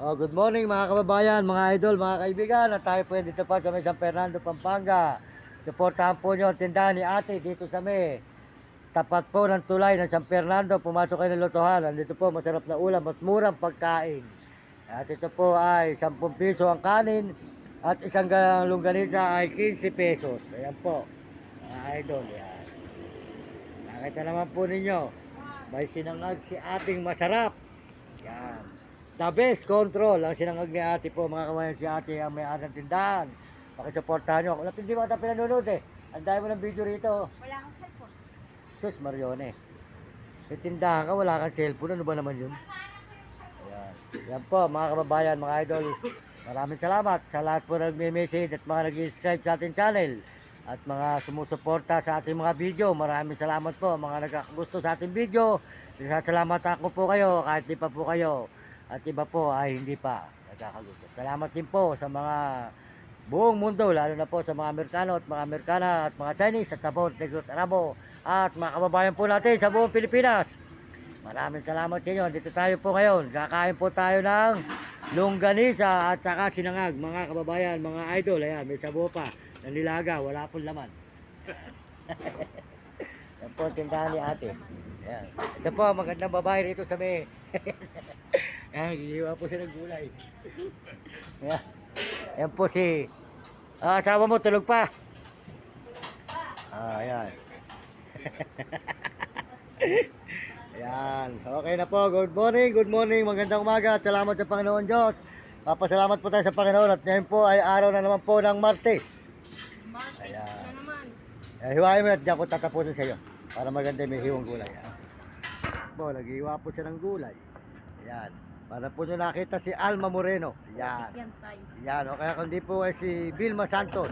Oh, good morning mga kababayan, mga idol, mga kaibigan. At tayo po dito pa sa may San Fernando, Pampanga. Suportahan po nyo ang tindahan ni ate dito sa may tapat po ng tulay ng San Fernando. Pumasok kayo ng lotohan. Andito po masarap na ulam at murang pagkain. At ito po ay 10 piso ang kanin at isang longganisa ay 15 pesos. Ayan po, mga idol. Yan. Nakita naman po ninyo, may sinangag si ating masarap. Yan. The best control ang sinangag ni ate po mga kawayan, si ate ang may ng tindahan. Pakisuportahan nyo. Wala hindi mo ata pinanonood eh. Ang dami mo ng video rito. Wala akong cellphone. Sus Marione. May tindahan ka, wala kang cellphone. Ano ba naman yun? Yan. Yan po mga kababayan, mga idol. Maraming salamat sa lahat po nagme-message at mga nag-subscribe sa ating channel. At mga sumusuporta sa ating mga video. Maraming salamat po mga nagkagusto sa ating video. Salamat ako po kayo kahit di pa po kayo. At iba po ay hindi pa nagkakagusto. Salamat din po sa mga buong mundo, lalo na po sa mga Amerikano at mga Amerikana at mga Chinese at Tapon, Negros, Arabo at mga kababayan po natin sa buong Pilipinas. Maraming salamat sa inyo. Dito tayo po ngayon. Kakain po tayo ng longganisa at saka sinangag. Mga kababayan, mga idol. Ayan, may sabo pa. Nanilaga, wala pong laman. Yan po ang tindahan ni ate. Ayan. Ito po, magandang babae rito sa may... Ayan, gigiwa po siya ng gulay. Ayan. Ayan po si... asawa mo, tulog pa. Ayan. Ayan. Okay na po. Good morning, magandang umaga. At salamat sa Panginoon Diyos. Papasalamat po tayo sa Panginoon. At ngayon po ay araw na naman po ng Martes. Martes Ayan. na naman. Hiwain mo at diyan ko tatapusin sa iyo. Para maganda may hiwang gulay. Ayan. Po, naghiwa po siya ng gulay. Ayan. Para po nyo nakita si Alma Moreno. Ayan. Yan tayo. Ayan. O kaya kundi po ay si Vilma Santos.